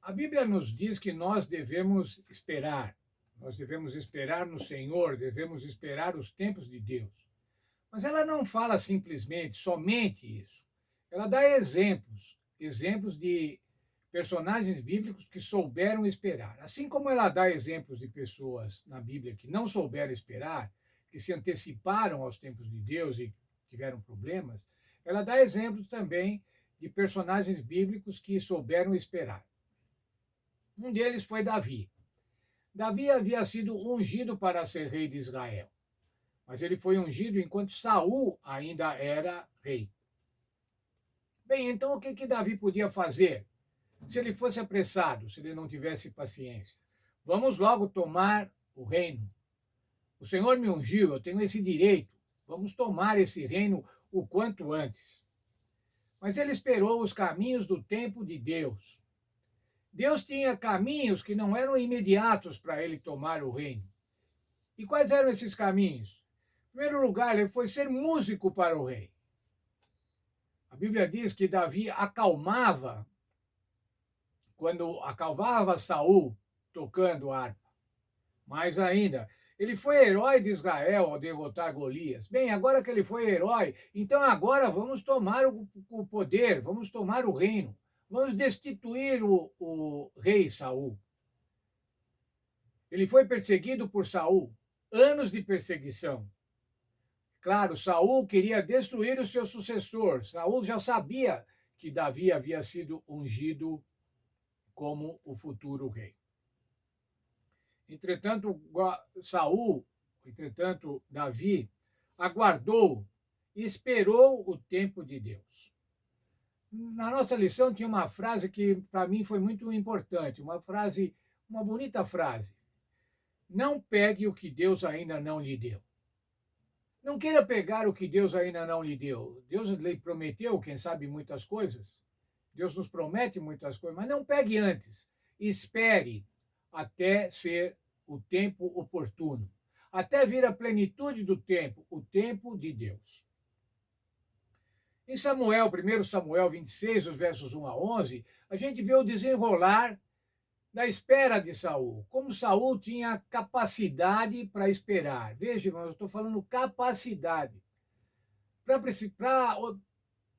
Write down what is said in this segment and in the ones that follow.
A Bíblia nos diz que nós devemos esperar no Senhor, devemos esperar os tempos de Deus. Mas ela não fala simplesmente, somente isso. Ela dá exemplos, exemplos de personagens bíblicos que souberam esperar. Assim como ela dá exemplos de pessoas na Bíblia que não souberam esperar, que se anteciparam aos tempos de Deus e tiveram problemas, ela dá exemplos também de personagens bíblicos que souberam esperar. Um deles foi Davi. Davi havia sido ungido para ser rei de Israel, mas ele foi ungido enquanto Saul ainda era rei. Bem, então o que Davi podia fazer se ele fosse apressado, se ele não tivesse paciência? Vamos logo tomar o reino. O Senhor me ungiu, eu tenho esse direito. Vamos tomar esse reino o quanto antes. Mas ele esperou os caminhos do tempo de Deus. Deus tinha caminhos que não eram imediatos para ele tomar o reino. E quais eram esses caminhos? Em primeiro lugar, ele foi ser músico para o rei. A Bíblia diz que Davi acalmava Saul tocando harpa. Mais ainda, ele foi herói de Israel ao derrotar Golias. Bem, agora que ele foi herói, então agora vamos tomar o poder, vamos tomar o reino, vamos destituir o rei Saul. Ele foi perseguido por Saul, anos de perseguição. Claro, Saul queria destruir o seu sucessor. Saul já sabia que Davi havia sido ungido como o futuro rei. Entretanto, Davi aguardou e esperou o tempo de Deus. Na nossa lição tinha uma frase que para mim foi muito importante, uma bonita frase. Não pegue o que Deus ainda não lhe deu. Não queira pegar o que Deus ainda não lhe deu. Deus lhe prometeu, quem sabe, muitas coisas. Deus nos promete muitas coisas, mas não pegue antes. Espere até ser o tempo oportuno, até vir a plenitude do tempo, o tempo de Deus. Em Samuel, 1 Samuel 26, os versos 1 a 11, a gente vê o desenrolar da espera de Saul, como Saul tinha capacidade para esperar. Veja, irmãos, eu estou falando capacidade.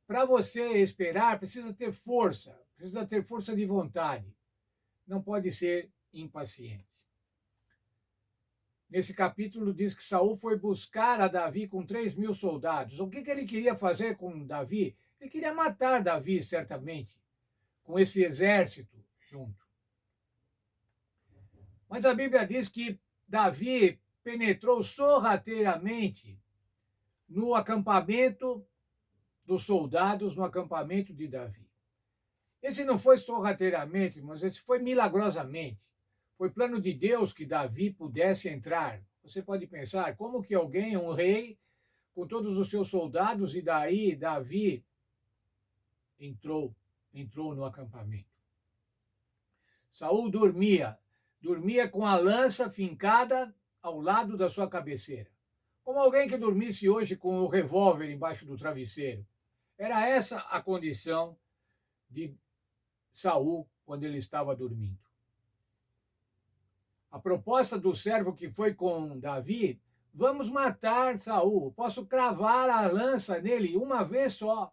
Para você esperar, precisa ter força de vontade. Não pode ser impaciente. Nesse capítulo diz que Saul foi buscar a Davi com 3.000 soldados. O que ele queria fazer com Davi? Ele queria matar Davi, certamente, com esse exército junto. Mas a Bíblia diz que Davi penetrou sorrateiramente no acampamento dos soldados, no acampamento de Davi. Esse não foi sorrateiramente, mas esse foi milagrosamente. Foi plano de Deus que Davi pudesse entrar. Você pode pensar, como que alguém, um rei, com todos os seus soldados, e daí Davi entrou no acampamento. Saul dormia com a lança fincada ao lado da sua cabeceira. Como alguém que dormisse hoje com o revólver embaixo do travesseiro. Era essa a condição de Saul quando ele estava dormindo. A proposta do servo que foi com Davi, vamos matar Saul, posso cravar a lança nele uma vez só.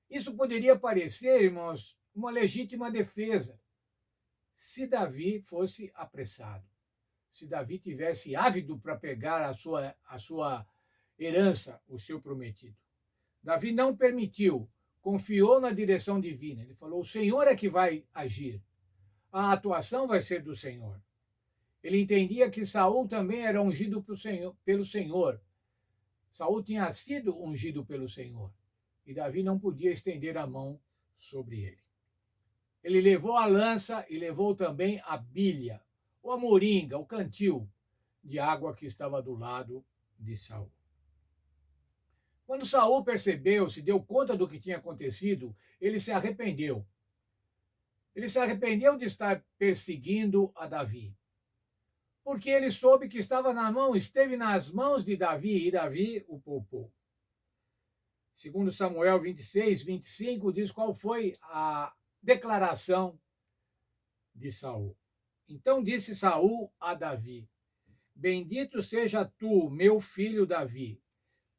Isso poderia parecer, irmãos, uma legítima defesa, se Davi fosse apressado, se Davi tivesse ávido para pegar a sua herança, o seu prometido. Davi não permitiu, confiou na direção divina. Ele falou: o Senhor é que vai agir. A atuação vai ser do Senhor. Ele entendia que Saul também era ungido pelo Senhor. Saul tinha sido ungido pelo Senhor. E Davi não podia estender a mão sobre ele. Ele levou a lança e levou também a bilha, ou a moringa, o cantil de água que estava do lado de Saul. Quando Saul percebeu, se deu conta do que tinha acontecido, ele se arrependeu. Ele se arrependeu de estar perseguindo a Davi. Porque ele soube que esteve nas mãos de Davi, e Davi o poupou. Segundo Samuel 26, 25, diz qual foi a declaração de Saul. Então disse Saul a Davi: Bendito seja tu, meu filho Davi.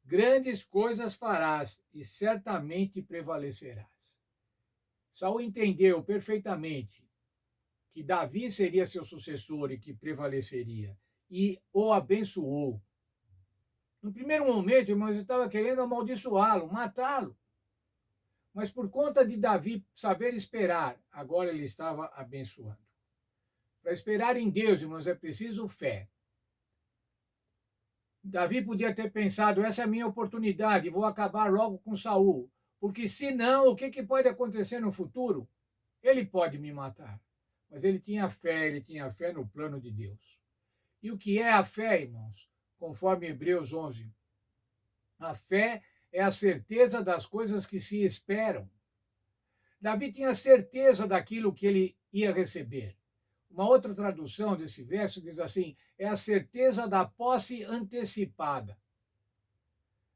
Grandes coisas farás e certamente prevalecerás. Saul entendeu perfeitamente que Davi seria seu sucessor e que prevaleceria, e o abençoou. No primeiro momento, irmãos, ele estava querendo amaldiçoá-lo, matá-lo. Mas por conta de Davi saber esperar, agora ele estava abençoando. Para esperar em Deus, irmãos, é preciso fé. Davi podia ter pensado, essa é a minha oportunidade, vou acabar logo com Saul, porque senão, o que pode acontecer no futuro? Ele pode me matar. Mas ele tinha fé no plano de Deus. E o que é a fé, irmãos? Conforme Hebreus 11, a fé é a certeza das coisas que se esperam. Davi tinha certeza daquilo que ele ia receber. Uma outra tradução desse verso diz assim: é a certeza da posse antecipada.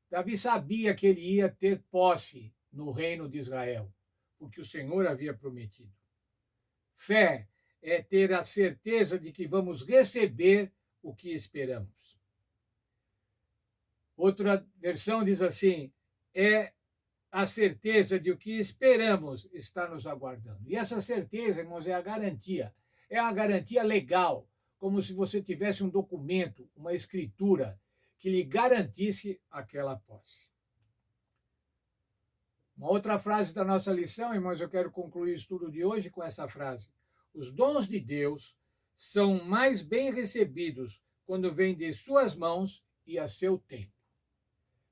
Davi sabia que ele ia ter posse no reino de Israel, porque o Senhor havia prometido. Fé é ter a certeza de que vamos receber o que esperamos. Outra versão diz assim: é a certeza de o que esperamos está nos aguardando. E essa certeza, irmãos, é a garantia. É a garantia legal, como se você tivesse um documento, uma escritura que lhe garantisse aquela posse. Uma outra frase da nossa lição, irmãos, eu quero concluir o estudo de hoje com essa frase: os dons de Deus são mais bem recebidos quando vêm de suas mãos e a seu tempo.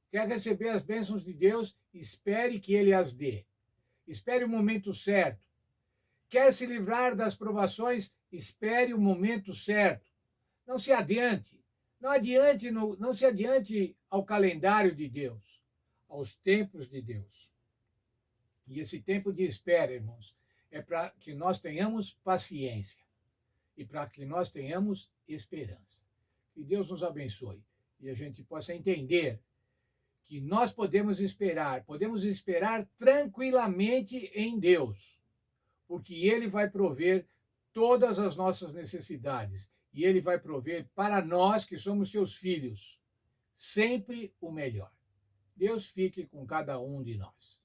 Quer receber as bênçãos de Deus? Espere que Ele as dê. Espere o momento certo. Quer se livrar das provações? Espere o momento certo. Não se adiante. Não se adiante ao calendário de Deus, aos tempos de Deus. E esse tempo de espera, irmãos, é para que nós tenhamos paciência e para que nós tenhamos esperança. Que Deus nos abençoe e a gente possa entender que nós podemos esperar tranquilamente em Deus, porque Ele vai prover todas as nossas necessidades e Ele vai prover para nós que somos seus filhos sempre o melhor. Deus fique com cada um de nós.